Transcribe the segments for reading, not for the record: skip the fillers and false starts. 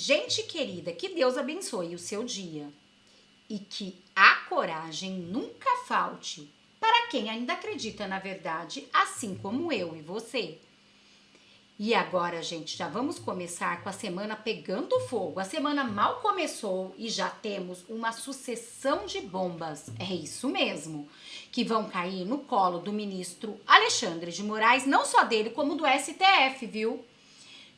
Gente querida, que Deus abençoe o seu dia e que a coragem nunca falte para quem ainda acredita na verdade, assim como eu e você. E agora, gente, já vamos começar com a semana pegando fogo. A semana mal começou e já temos uma sucessão de bombas. É isso mesmo, que vão cair no colo do ministro Alexandre de Moraes, não só dele, como do STF, viu?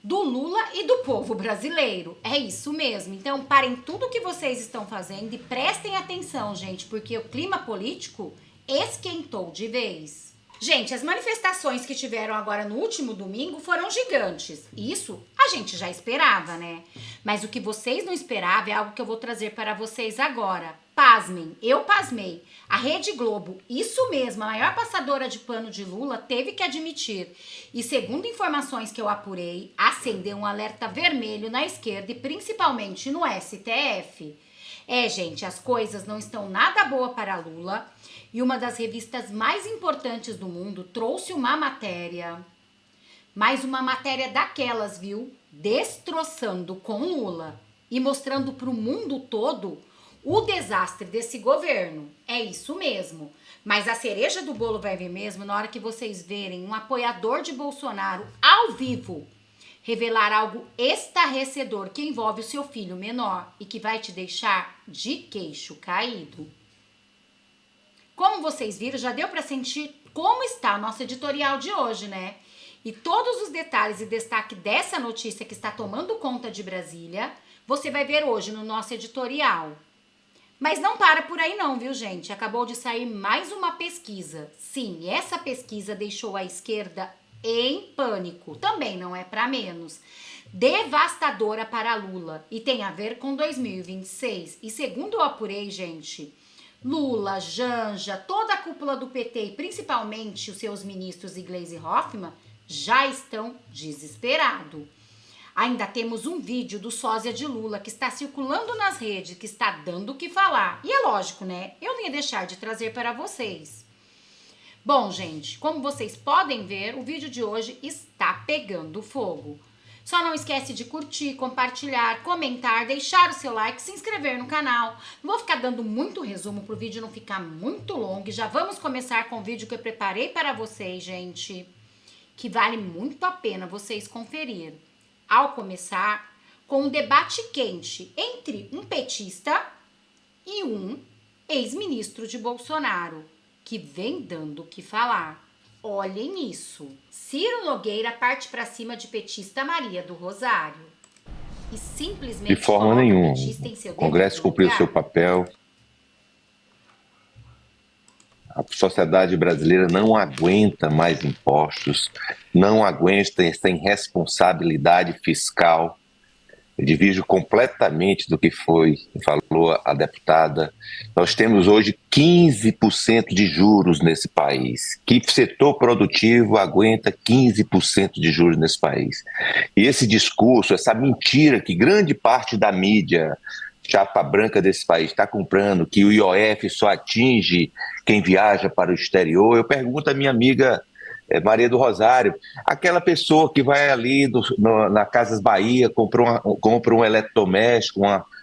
Do Lula e do povo brasileiro. É isso mesmo. Então, parem tudo que vocês estão fazendo e prestem atenção, gente, porque o clima político esquentou de vez. Gente, as manifestações que tiveram agora no último domingo foram gigantes. Isso a gente já esperava, né? Mas o que vocês não esperavam é algo que eu vou trazer para vocês agora. Pasmem, eu pasmei. A Rede Globo, isso mesmo, a maior passadora de pano de Lula, teve que admitir. E segundo informações que eu apurei, acendeu um alerta vermelho na esquerda e principalmente no STF. É, gente, as coisas não estão nada boa para Lula. E uma das revistas mais importantes do mundo trouxe uma matéria, mais uma matéria daquelas, viu? Destroçando com Lula e mostrando para o mundo todo o desastre desse governo. É isso mesmo. Mas a cereja do bolo vai vir mesmo na hora que vocês verem um apoiador de Bolsonaro ao vivo revelar algo estarrecedor que envolve o seu filho menor e que vai te deixar de queixo caído. Como vocês viram, já deu para sentir como está o nosso editorial de hoje, né? E todos os detalhes e destaque dessa notícia que está tomando conta de Brasília, você vai ver hoje no nosso editorial. Mas não para por aí não, viu, gente? Acabou de sair mais uma pesquisa. Sim, essa pesquisa deixou a esquerda em pânico. Também não é para menos. Devastadora para Lula. E tem a ver com 2026. E segundo eu apurei, gente, Lula, Janja, toda a cúpula do PT e principalmente os seus ministros Iglesias e Hoffmann já estão desesperados. Ainda temos um vídeo do sósia de Lula que está circulando nas redes, que está dando o que falar. E é lógico, né? Eu não ia deixar de trazer para vocês. Bom, gente, como vocês podem ver, o vídeo de hoje está pegando fogo. Só não esquece de curtir, compartilhar, comentar, deixar o seu like, se inscrever no canal. Não vou ficar dando muito resumo para o vídeo não ficar muito longo. E já vamos começar com o vídeo que eu preparei para vocês, gente, que vale muito a pena vocês conferir. Ao começar com um debate quente entre um petista e um ex-ministro de Bolsonaro, que vem dando o que falar. Olhem isso. Ciro Nogueira parte para cima de petista Maria do Rosário. E simplesmente de forma nenhuma. O Congresso cumpriu seu papel. A sociedade brasileira não aguenta mais impostos, não aguenta essa irresponsabilidade fiscal. Eu divido completamente do que falou a deputada. Nós temos hoje 15% de juros nesse país. Que setor produtivo aguenta 15% de juros nesse país? E esse discurso, essa mentira que grande parte da mídia chapa branca desse país está comprando, que o IOF só atinge quem viaja para o exterior, eu pergunto à minha amiga Maria do Rosário, aquela pessoa que vai ali na Casas Bahia, compra um eletrodoméstico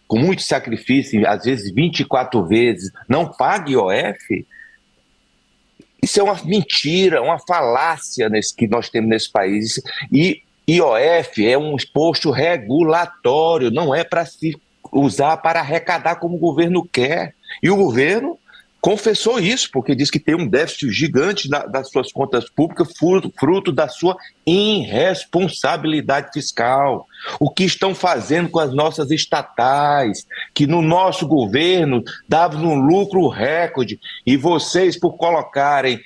com muito sacrifício, às vezes 24 vezes, não paga IOF? Isso é uma mentira, uma falácia que nós temos nesse país. E IOF é um imposto regulatório, não é para se usar para arrecadar como o governo quer. E o governo confessou isso, porque diz que tem um déficit gigante das suas contas públicas, fruto da sua irresponsabilidade fiscal. O que estão fazendo com as nossas estatais, que no nosso governo davam um lucro recorde, e vocês, por colocarem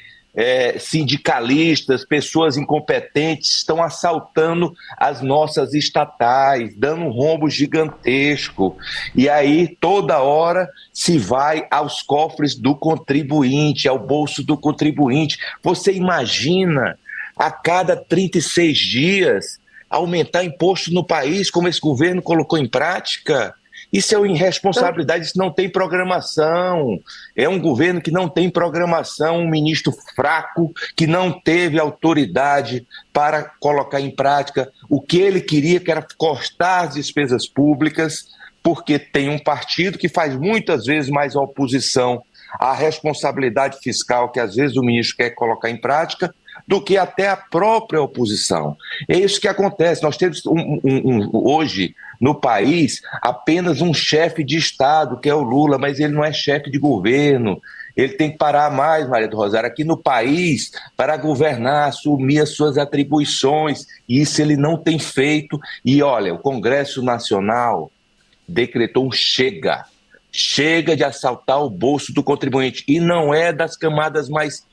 sindicalistas, pessoas incompetentes, estão assaltando as nossas estatais, dando um rombo gigantesco. E aí, toda hora, se vai aos cofres do contribuinte, ao bolso do contribuinte. Você imagina, a cada 36 dias, aumentar imposto no país, como esse governo colocou em prática? Isso é irresponsabilidade, isso não tem programação. É um governo que não tem programação, um ministro fraco, que não teve autoridade para colocar em prática o que ele queria, que era cortar as despesas públicas, porque tem um partido que faz muitas vezes mais oposição à responsabilidade fiscal que às vezes o ministro quer colocar em prática, do que até a própria oposição. É isso que acontece. Nós temos hoje no país apenas um chefe de Estado, que é o Lula, mas ele não é chefe de governo. Ele tem que parar mais, Maria do Rosário, aqui no país para governar, assumir as suas atribuições. E isso ele não tem feito. E olha, o Congresso Nacional decretou um chega. Chega de assaltar o bolso do contribuinte. E não é das camadas mais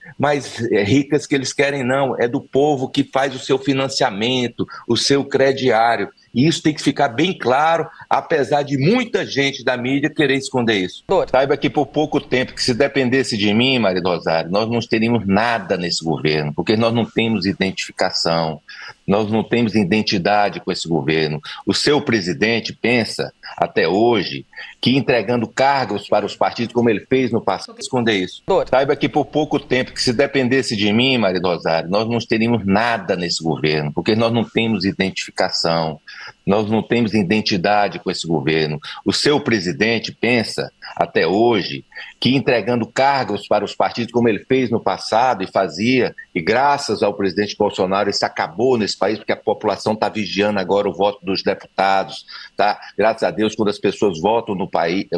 ricas que eles querem, não. É do povo que faz o seu financiamento, o seu crediário. E isso tem que ficar bem claro, apesar de muita gente da mídia querer esconder isso. Saiba que por pouco tempo, que se dependesse de mim, Maria do Rosário, nós não teríamos nada nesse governo, porque nós não temos identificação, nós não temos identidade com esse governo. O seu presidente pensa, até hoje, que entregando cargos para os partidos, como ele fez no passado, esconder isso. Saiba que por pouco tempo, que se dependesse de mim, Maria do Rosário, nós não teríamos nada nesse governo, porque nós não temos identificação, nós não temos identidade com esse governo. O seu presidente pensa, até hoje, que entregando cargos para os partidos, como ele fez no passado e fazia, e graças ao presidente Bolsonaro isso acabou nesse país, porque a população está vigiando agora o voto dos deputados, tá? Graças a Deus, quando as pessoas votam no país,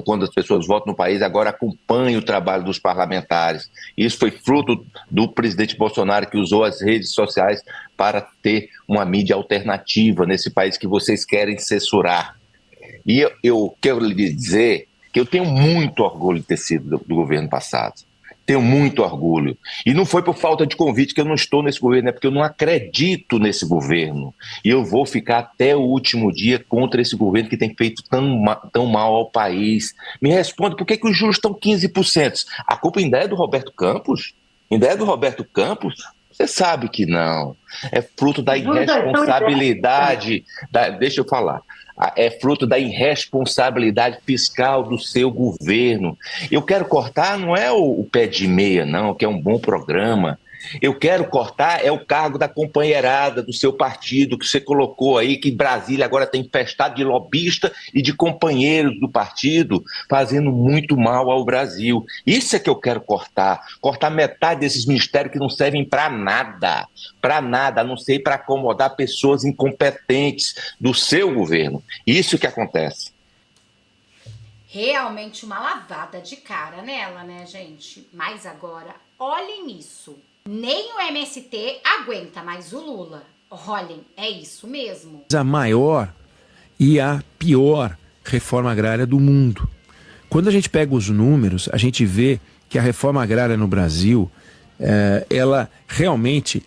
agora acompanha o trabalho dos parlamentares. Isso foi fruto do presidente Bolsonaro, que usou as redes sociais para ter uma mídia alternativa nesse país que vocês querem censurar. E eu quero lhe dizer que eu tenho muito orgulho de ter sido do governo passado. Tenho muito orgulho. E não foi por falta de convite que eu não estou nesse governo, é porque eu não acredito nesse governo. E eu vou ficar até o último dia contra esse governo que tem feito tão mal ao país. Me responde, por que os juros estão 15%? A culpa ainda é do Roberto Campos? Ainda é do Roberto Campos? Você sabe que não. É fruto da irresponsabilidade. Deixa eu falar. É fruto da irresponsabilidade fiscal do seu governo. Eu quero cortar, não é o pé de meia, não, que é um bom programa. Eu quero cortar o cargo da companheirada do seu partido, que você colocou aí, que Brasília agora está infestado de lobista e de companheiros do partido, fazendo muito mal ao Brasil. Isso é que eu quero cortar. Cortar metade desses ministérios que não servem para nada, a não ser para acomodar pessoas incompetentes do seu governo. Isso que acontece. Realmente uma lavada de cara nela, né, gente? Mas agora, olhem isso. Nem o MST aguenta mais o Lula. Olhem, é isso mesmo. A maior e a pior reforma agrária do mundo. Quando a gente pega os números, a gente vê que a reforma agrária no Brasil, ela realmente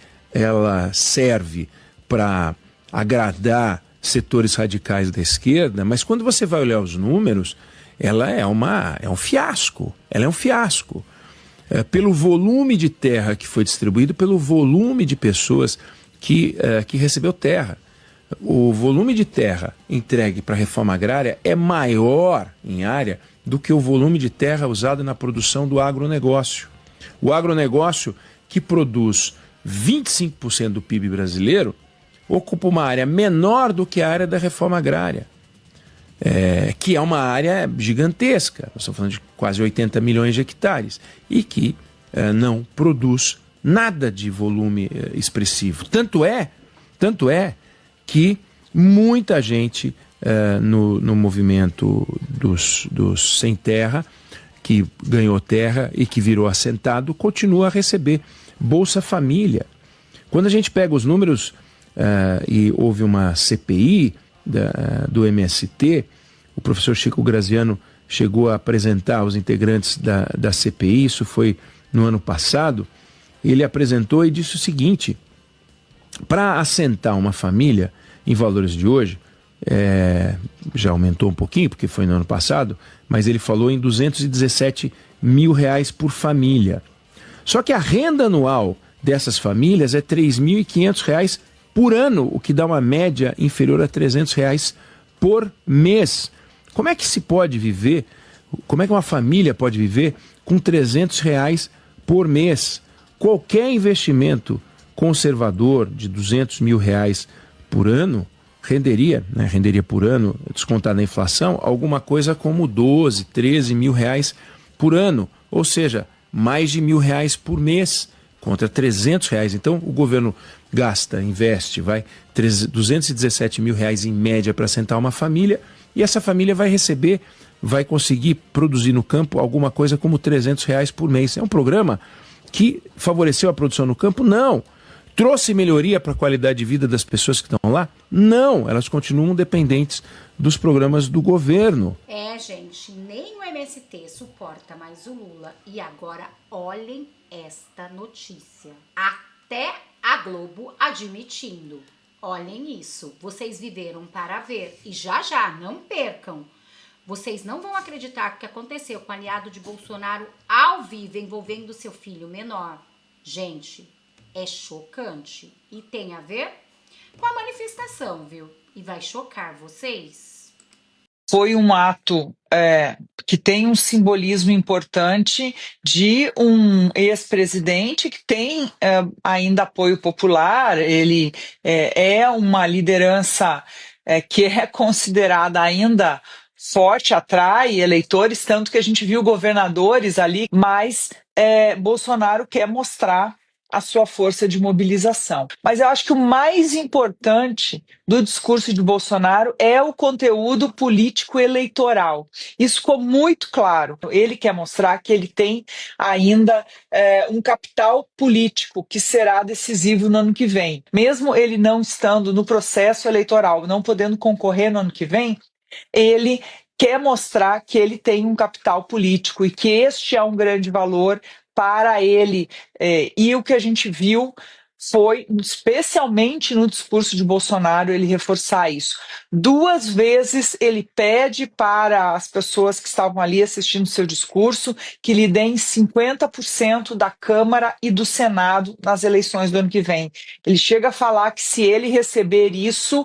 serve para agradar setores radicais da esquerda, mas quando você vai olhar os números, ela é um fiasco. Ela é um fiasco. Pelo volume de terra que foi distribuído, pelo volume de pessoas que recebeu terra. O volume de terra entregue para a reforma agrária é maior em área do que o volume de terra usado na produção do agronegócio. O agronegócio, que produz 25% do PIB brasileiro, ocupa uma área menor do que a área da reforma agrária. Que é uma área gigantesca, nós estamos falando de quase 80 milhões de hectares, e que não produz nada de volume expressivo. Tanto é que muita gente no movimento dos sem terra, que ganhou terra e que virou assentado, continua a receber Bolsa Família. Quando a gente pega os números, e houve uma CPI do MST, o professor Chico Graziano chegou a apresentar os integrantes da CPI, isso foi no ano passado, ele apresentou e disse o seguinte: para assentar uma família em valores de hoje, já aumentou um pouquinho, porque foi no ano passado, mas ele falou em R$217 mil por família. Só que a renda anual dessas famílias é R$3.500 por ano, o que dá uma média inferior a R$300 por mês. Como é que se pode viver, como é que uma família pode viver com R$ 300 por mês? Qualquer investimento conservador de R$ 200 mil por ano renderia por ano, descontado na inflação, alguma coisa como 12, 13 mil reais por ano. Ou seja, mais de R$ 1.000 por mês contra R$ 300. Então o governo investe, R$ 217 mil em média para assentar uma família, e essa família vai conseguir produzir no campo alguma coisa como R$ 300 por mês. É um programa que favoreceu a produção no campo? Não. Trouxe melhoria para a qualidade de vida das pessoas que estão lá? Não, elas continuam dependentes dos programas do governo. Gente, nem o MST suporta mais o Lula. E agora olhem esta notícia. Até a Globo admitindo. Olhem isso. Vocês viveram para ver. E já, não percam. Vocês não vão acreditar que o que aconteceu com o aliado de Bolsonaro ao vivo envolvendo seu filho menor. Gente, é chocante. E tem a ver com a manifestação, viu? E vai chocar vocês. Foi um ato que tem um simbolismo importante de um ex-presidente que tem ainda apoio popular. Ele é uma liderança que é considerada ainda forte, atrai eleitores, tanto que a gente viu governadores ali, mas Bolsonaro quer mostrar a sua força de mobilização. Mas eu acho que o mais importante do discurso de Bolsonaro é o conteúdo político eleitoral. Isso ficou muito claro. Ele quer mostrar que ele tem ainda um capital político que será decisivo no ano que vem. Mesmo ele não estando no processo eleitoral, não podendo concorrer no ano que vem, ele quer mostrar que ele tem um capital político e que este é um grande valor para ele. E o que a gente viu foi, especialmente no discurso de Bolsonaro, ele reforçar isso. 2 vezes ele pede para as pessoas que estavam ali assistindo seu discurso que lhe deem 50% da Câmara e do Senado nas eleições do ano que vem. Ele chega a falar que se ele receber isso,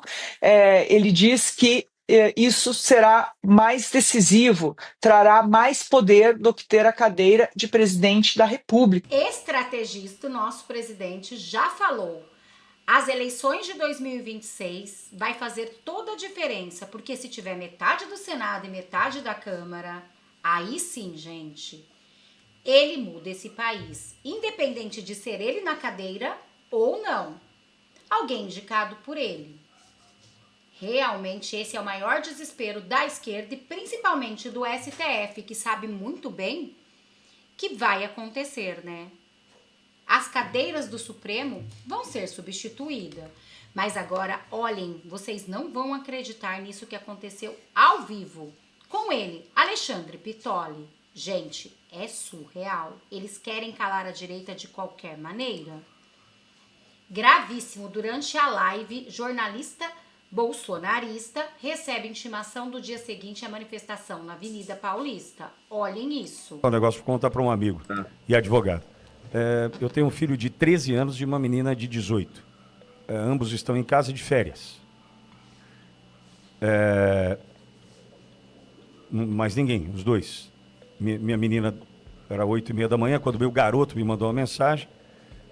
ele diz que isso será mais decisivo, trará mais poder do que ter a cadeira de presidente da República. Estrategista, o nosso presidente já falou. As eleições de 2026 vai fazer toda a diferença, porque se tiver metade do Senado e metade da Câmara, aí sim, gente, ele muda esse país, independente de ser ele na cadeira ou não. Alguém indicado por ele. Realmente esse é o maior desespero da esquerda e principalmente do STF, que sabe muito bem que vai acontecer, né? As cadeiras do Supremo vão ser substituídas. Mas agora, olhem, vocês não vão acreditar nisso que aconteceu ao vivo. Com ele, Alexandre Pitolli. Gente, é surreal. Eles querem calar a direita de qualquer maneira. Gravíssimo, durante a live, jornalista bolsonarista recebe intimação do dia seguinte à manifestação na Avenida Paulista. Olhem isso. O negócio vou contar para um amigo e advogado. Eu tenho um filho de 13 anos e uma menina de 18. Ambos estão em casa de férias. Mas ninguém, os dois. Minha menina era 8h30 da manhã, quando meu garoto me mandou uma mensagem.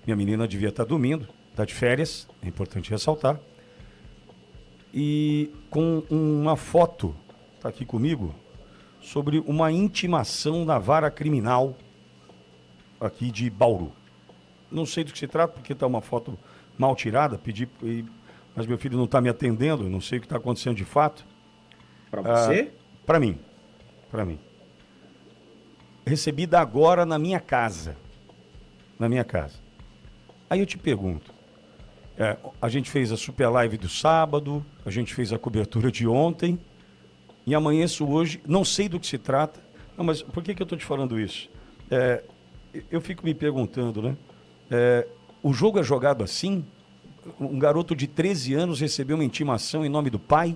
Minha menina devia estar dormindo, está de férias, é importante ressaltar. E com uma foto, está aqui comigo, sobre uma intimação da vara criminal aqui de Bauru. Não sei do que se trata, porque está uma foto mal tirada, mas meu filho não está me atendendo, não sei o que está acontecendo de fato. Para você? Para mim. Recebida agora na minha casa. Aí eu te pergunto, a gente fez a super live do sábado, a gente fez a cobertura de ontem, e amanheço hoje, não sei do que se trata. Não, mas por que eu estou te falando isso? Eu fico me perguntando, né? O jogo é jogado assim? Um garoto de 13 anos recebeu uma intimação em nome do pai?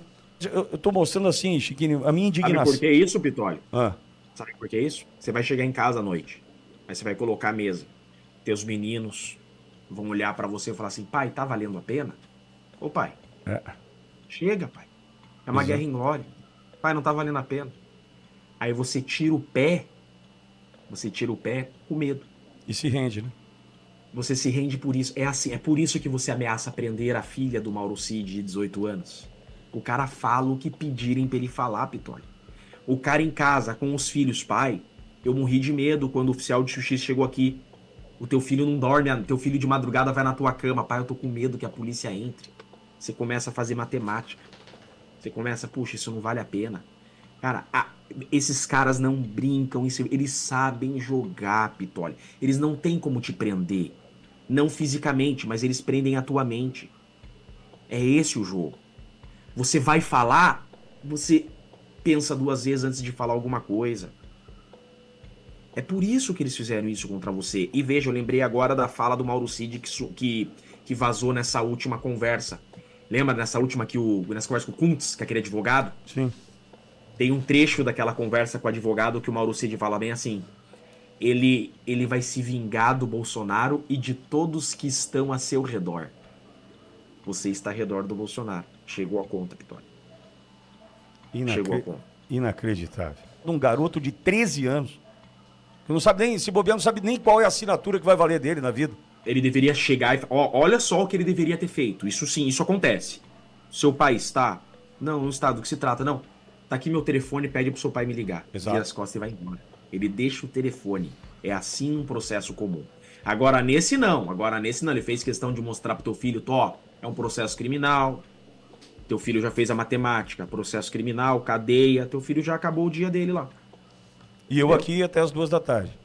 Eu estou mostrando assim, Chiquinho, a minha indignação. Sabe por que isso, Pitolli? Ah. Sabe por que isso? Você vai chegar em casa à noite, aí você vai colocar a mesa, teus meninos vão olhar pra você e falar assim, pai, tá valendo a pena? Ô pai, chega, pai. É uma guerra inglória. Pai, não tá valendo a pena. Aí você tira o pé com medo. E se rende, né? Você se rende por isso. É assim, é por isso que você ameaça prender a filha do Mauro Cid de 18 anos. O cara fala o que pedirem pra ele falar, Pitoli. O cara em casa, com os filhos, pai, eu morri de medo quando o oficial de justiça chegou aqui. O teu filho não dorme, teu filho de madrugada vai na tua cama. Pai, eu tô com medo que a polícia entre. Você começa a fazer matemática. Você começa, puxa, isso não vale a pena. Cara, esses caras não brincam, eles sabem jogar, Pitoli. Eles não têm como te prender. Não fisicamente, mas eles prendem a tua mente. É esse o jogo. Você vai falar, você pensa 2 vezes antes de falar alguma coisa. É por isso que eles fizeram isso contra você. E veja, eu lembrei agora da fala do Mauro Cid que vazou nessa última conversa. Lembra nessa última nessa conversa com o Kuntz, que é aquele advogado? Sim. Tem um trecho daquela conversa com o advogado que o Mauro Cid fala bem assim. Ele vai se vingar do Bolsonaro e de todos que estão a seu redor. Você está ao redor do Bolsonaro. Chegou a conta, Pitoli. Chegou a conta. Inacreditável. Um garoto de 13 anos, que não sabe nem, se bobear, não sabe nem qual é a assinatura que vai valer dele na vida. Ele deveria chegar e... olha só o que ele deveria ter feito. Isso sim, isso acontece. Seu pai está... Não está, do que se trata, não. Tá aqui meu telefone, pede pro seu pai me ligar. Exato. Vira as costas e vai embora. Ele deixa o telefone. É assim um processo comum. Agora nesse não. Ele fez questão de mostrar pro teu filho, é um processo criminal. Teu filho já fez a matemática, processo criminal, cadeia. Teu filho já acabou o dia dele lá. E eu aqui até as 2 da tarde.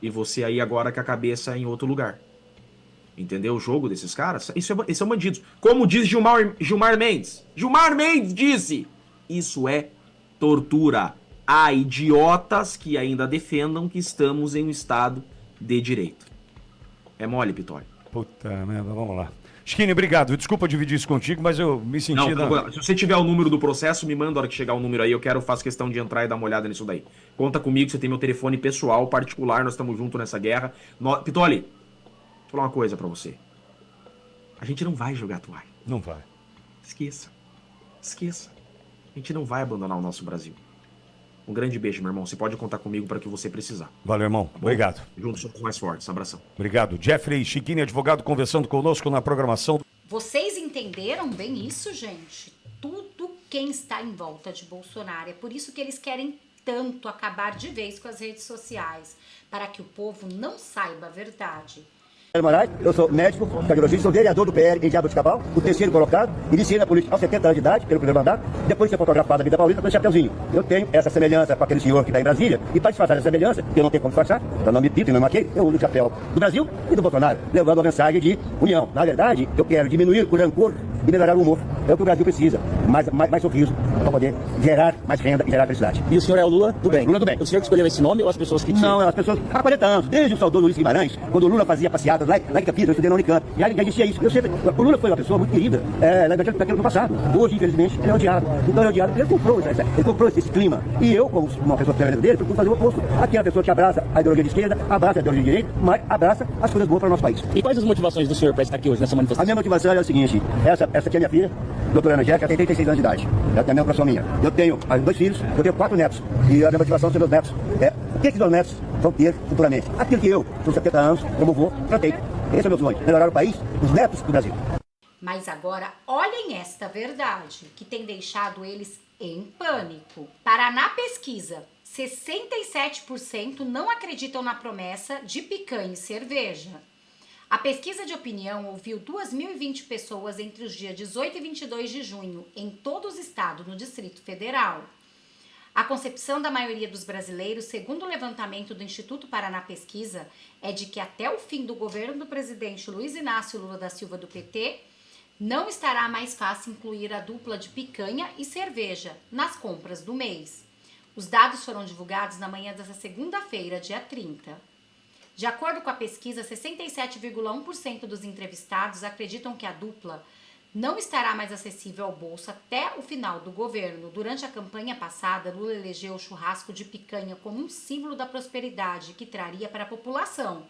E você aí agora com a cabeça em outro lugar. Entendeu o jogo desses caras? Isso são bandidos. Como diz Gilmar Mendes. Gilmar Mendes disse: isso é tortura. Há idiotas que ainda defendam que estamos em um estado de direito. É mole, Pitoli. Puta merda, vamos lá. Skinny, obrigado. Desculpa dividir isso contigo, mas eu me senti... Não, se você tiver o número do processo, me manda a hora que chegar o número aí. Eu faço questão de entrar e dar uma olhada nisso daí. Conta comigo, você tem meu telefone pessoal, particular, nós estamos juntos nessa guerra. Pitoli, vou falar uma coisa pra você. A gente não vai jogar toalha. Não vai. Esqueça. A gente não vai abandonar o nosso Brasil. Um grande beijo, meu irmão. Você pode contar comigo para o que você precisar. Valeu, irmão. Obrigado. Juntos somos mais fortes. Abração. Obrigado. Jeffrey Schickini, advogado, conversando conosco na programação. Vocês entenderam bem isso, gente? Tudo quem está em volta de Bolsonaro. É por isso que eles querem tanto acabar de vez com as redes sociais, para que o povo não saiba a verdade. Moraes, eu sou médico, cardiologista, sou vereador do PL em Jaboticabal, o 3º colocado, iniciei na política aos 70 anos de idade, pelo primeiro mandato, depois de ser fotografado na Vida Paulista com o chapeuzinho. Eu tenho essa semelhança com aquele senhor que está em Brasília, e para disfarçar essa semelhança, que eu não tenho como disfarçar, então não me pinto e não me maquei, eu uso o chapéu do Brasil e do Bolsonaro, levando a mensagem de união. Na verdade, eu quero diminuir o rancor e melhorar o humor. É o que o Brasil precisa, mais sorriso, para poder gerar mais renda e gerar felicidade. E o senhor é o Lula do bem? Lula do bem. O senhor que escolheu esse nome ou as pessoas que tinham? Não, as pessoas, há 40 anos, desde o saudoso Luiz Guimarães, quando o Lula fazia passeadas lá em Campinas, eu estudei na Unicamp, já existia isso. O Lula foi uma pessoa muito querida no passado. Hoje, infelizmente, ele é odiado. Então ele é odiado. Ele comprou esse clima. E eu, como uma pessoa que dele, procuro fazer o oposto. Aqui é a pessoa que abraça a ideologia de esquerda, abraça a ideologia de direita, mas abraça as coisas boas para o nosso país. E quais as motivações do senhor para estar aqui hoje nessa manifestação? A minha motivação é a seguinte: essa aqui é minha filha, doutora Ana Angélica, tem 36 anos de idade. Ela tem a mesma profissão minha. Eu tenho 2 filhos, eu tenho 4 netos. E a minha motivação são meus netos. O que esses meus netos vão ter futuramente? Aquilo que eu, com 70 anos, como vou, plantei. Esse é o meu sonho, melhorar o país, os netos do Brasil. Mas agora, olhem esta verdade, que tem deixado eles em pânico. Paraná pesquisa, 67% não acreditam na promessa de picanha e cerveja. A pesquisa de opinião ouviu 2.020 pessoas entre os dias 18 e 22 de junho, em todo o estado, no Distrito Federal. A concepção da maioria dos brasileiros, segundo o levantamento do Instituto Paraná Pesquisa, é de que até o fim do governo do presidente Luiz Inácio Lula da Silva do PT, não estará mais fácil incluir a dupla de picanha e cerveja nas compras do mês. Os dados foram divulgados na manhã desta segunda-feira, dia 30. De acordo com a pesquisa, 67,1% dos entrevistados acreditam que a dupla não estará mais acessível ao bolso até o final do governo. Durante a campanha passada, Lula elegeu o churrasco de picanha como um símbolo da prosperidade que traria para a população.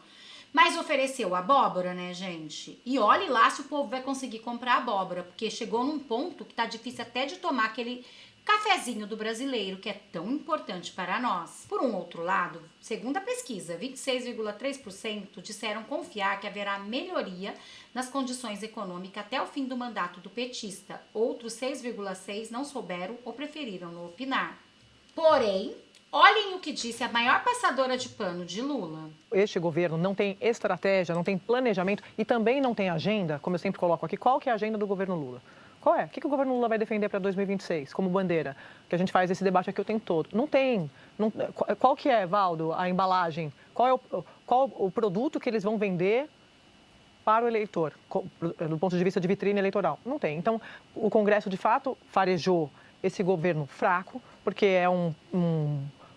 Mas ofereceu abóbora, né, gente? E olhe lá se o povo vai conseguir comprar abóbora, porque chegou num ponto que tá difícil até de tomar aquele cafezinho do brasileiro, que é tão importante para nós. Por um outro lado, segundo a pesquisa, 26,3% disseram confiar que haverá melhoria nas condições econômicas até o fim do mandato do petista. Outros 6,6% não souberam ou preferiram não opinar. Porém, olhem o que disse a maior passadora de pano de Lula. Este governo não tem estratégia, não tem planejamento e também não tem agenda, como eu sempre coloco aqui. Qual que é a agenda do governo Lula? Qual é? O que o governo Lula vai defender para 2026 como bandeira? Que a gente faz esse debate aqui o tempo todo. Não tem. Qual que é, Valdo, a embalagem? Qual o produto que eles vão vender para o eleitor, do ponto de vista de vitrine eleitoral? Não tem. Então, o Congresso, de fato, farejou esse governo fraco, porque é um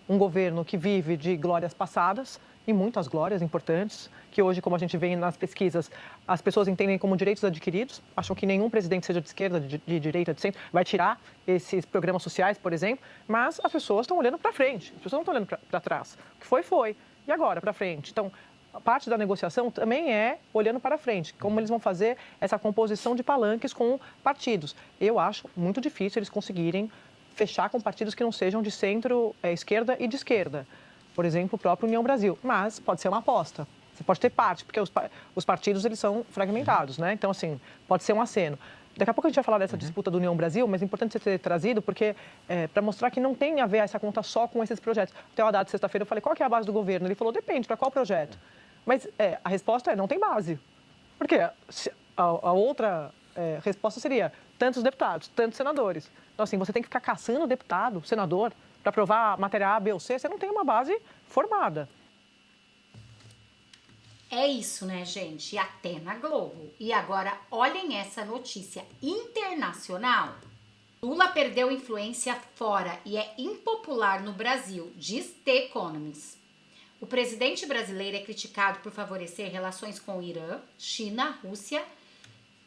governo que vive de glórias passadas, e muitas glórias importantes, que hoje, como a gente vê nas pesquisas, as pessoas entendem como direitos adquiridos, acham que nenhum presidente, seja de esquerda, de direita, de centro, vai tirar esses programas sociais, por exemplo, mas as pessoas estão olhando para frente, as pessoas não estão olhando para trás. O que foi. E agora, para frente? Então, a parte da negociação também é olhando para frente, como eles vão fazer essa composição de palanques com partidos. Eu acho muito difícil eles conseguirem fechar com partidos que não sejam de centro, esquerda e de esquerda. Por exemplo, o próprio União Brasil. Mas pode ser uma aposta. Você pode ter parte, porque os partidos eles são fragmentados, né? Então, assim, pode ser um aceno. Daqui a pouco a gente vai falar dessa disputa do União Brasil, mas é importante você ter trazido, porque para mostrar que não tem a ver essa conta só com esses projetos. Até o dado de sexta-feira eu falei, qual que é a base do governo? Ele falou, depende, para qual projeto? Mas a resposta é, não tem base. Porque a outra resposta seria, tantos deputados, tantos senadores. Então, assim, você tem que ficar caçando deputado, senador, para aprovar matéria A, B ou C, você não tem uma base formada. É isso, né, gente? Até na Globo. E agora, olhem essa notícia internacional. Lula perdeu influência fora e é impopular no Brasil, diz The Economist. O presidente brasileiro é criticado por favorecer relações com o Irã, China, Rússia,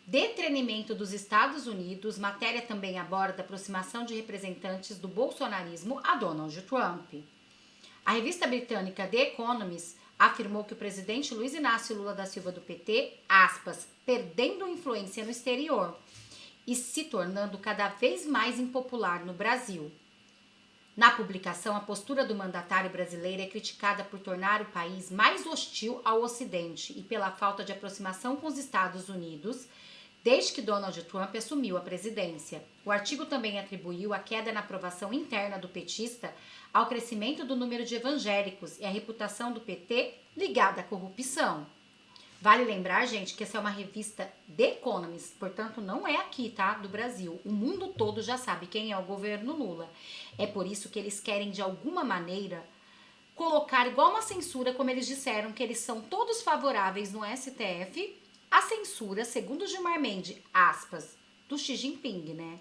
detrimento dos Estados Unidos. Matéria também aborda a aproximação de representantes do bolsonarismo a Donald Trump. A revista britânica The Economist afirmou que o presidente Luiz Inácio Lula da Silva do PT, aspas, perdendo influência no exterior e se tornando cada vez mais impopular no Brasil. Na publicação, a postura do mandatário brasileiro é criticada por tornar o país mais hostil ao Ocidente e pela falta de aproximação com os Estados Unidos, desde que Donald Trump assumiu a presidência. O artigo também atribuiu a queda na aprovação interna do petista ao crescimento do número de evangélicos e a reputação do PT ligada à corrupção. Vale lembrar, gente, que essa é uma revista The Economist, portanto não é aqui, tá, do Brasil. O mundo todo já sabe quem é o governo Lula. É por isso que eles querem, de alguma maneira, colocar igual uma censura, como eles disseram que eles são todos favoráveis no STF, a censura, segundo Gilmar Mendes, aspas, do Xi Jinping, né?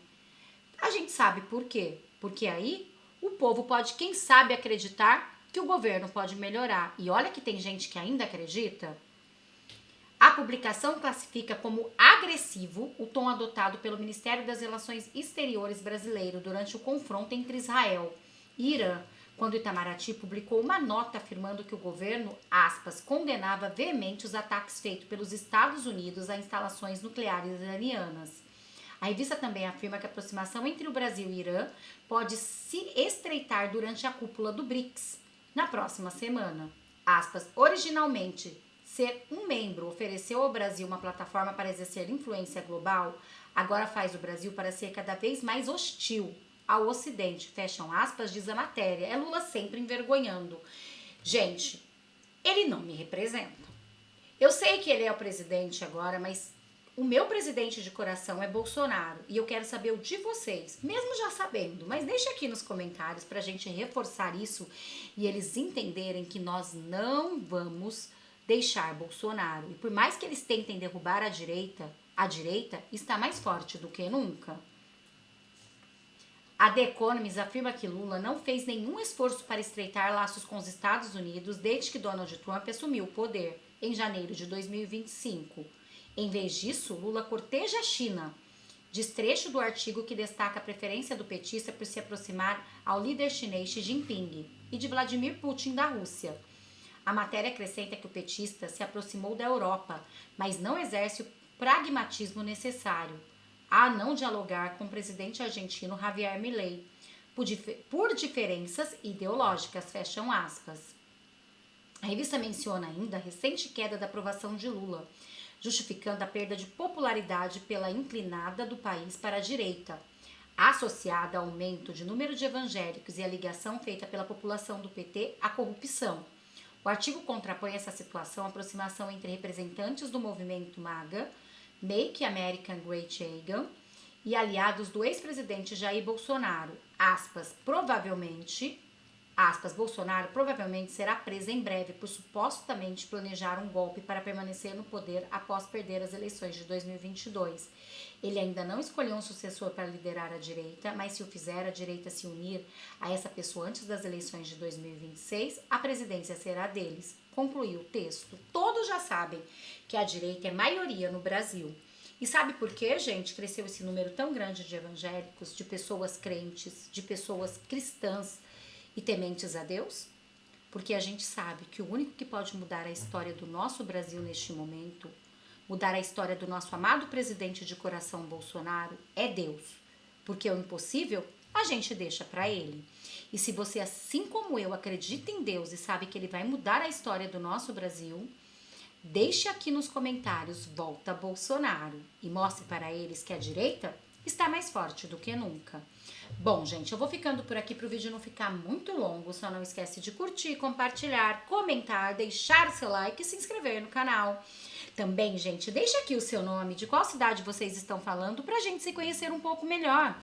A gente sabe por quê. Porque aí o povo pode, quem sabe, acreditar que o governo pode melhorar. E olha que tem gente que ainda acredita. A publicação classifica como agressivo o tom adotado pelo Ministério das Relações Exteriores brasileiro durante o confronto entre Israel e Irã, quando Itamaraty publicou uma nota afirmando que o governo, aspas, condenava veemente os ataques feitos pelos Estados Unidos a instalações nucleares iranianas. A revista também afirma que a aproximação entre o Brasil e o Irã pode se estreitar durante a cúpula do BRICS na próxima semana. Aspas, originalmente, ser um membro ofereceu ao Brasil uma plataforma para exercer influência global, agora faz o Brasil para ser cada vez mais hostil ao Ocidente, fecham aspas, diz a matéria. É Lula sempre envergonhando. Gente, ele não me representa. Eu sei que ele é o presidente agora, mas o meu presidente de coração é Bolsonaro. E eu quero saber o de vocês, mesmo já sabendo. Mas deixa aqui nos comentários pra gente reforçar isso e eles entenderem que nós não vamos deixar Bolsonaro. E por mais que eles tentem derrubar a direita está mais forte do que nunca. A The Economist afirma que Lula não fez nenhum esforço para estreitar laços com os Estados Unidos desde que Donald Trump assumiu o poder em janeiro de 2025. Em vez disso, Lula corteja a China, diz trecho do artigo que destaca a preferência do petista por se aproximar ao líder chinês Xi Jinping e de Vladimir Putin da Rússia. A matéria acrescenta que o petista se aproximou da Europa, mas não exerce o pragmatismo necessário a não dialogar com o presidente argentino Javier Milei, por diferenças ideológicas, fecham aspas. A revista menciona ainda a recente queda da aprovação de Lula, justificando a perda de popularidade pela inclinada do país para a direita, associada ao aumento de número de evangélicos e a ligação feita pela população do PT à corrupção. O artigo contrapõe essa situação à aproximação entre representantes do movimento MAGA, Make America Great Again, e aliados do ex-presidente Jair Bolsonaro. Bolsonaro provavelmente será preso em breve por supostamente planejar um golpe para permanecer no poder após perder as eleições de 2022. Ele ainda não escolheu um sucessor para liderar a direita, mas se o fizer, a direita se unir a essa pessoa antes das eleições de 2026, a presidência será deles. Concluiu o texto. Todos já sabem que a direita é maioria no Brasil. E sabe por quê, gente, cresceu esse número tão grande de evangélicos, de pessoas crentes, de pessoas cristãs e tementes a Deus? Porque a gente sabe que o único que pode mudar a história do nosso Brasil neste momento, mudar a história do nosso amado presidente de coração Bolsonaro, é Deus. Porque o impossível a gente deixa para ele. E se você, assim como eu, acredita em Deus e sabe que ele vai mudar a história do nosso Brasil, deixe aqui nos comentários "Volta Bolsonaro" e mostre para eles que a direita está mais forte do que nunca. Bom, gente, eu vou ficando por aqui para o vídeo não ficar muito longo. Só não esquece de curtir, compartilhar, comentar, deixar seu like e se inscrever no canal. Também, gente, deixa aqui o seu nome, de qual cidade vocês estão falando, pra gente se conhecer um pouco melhor.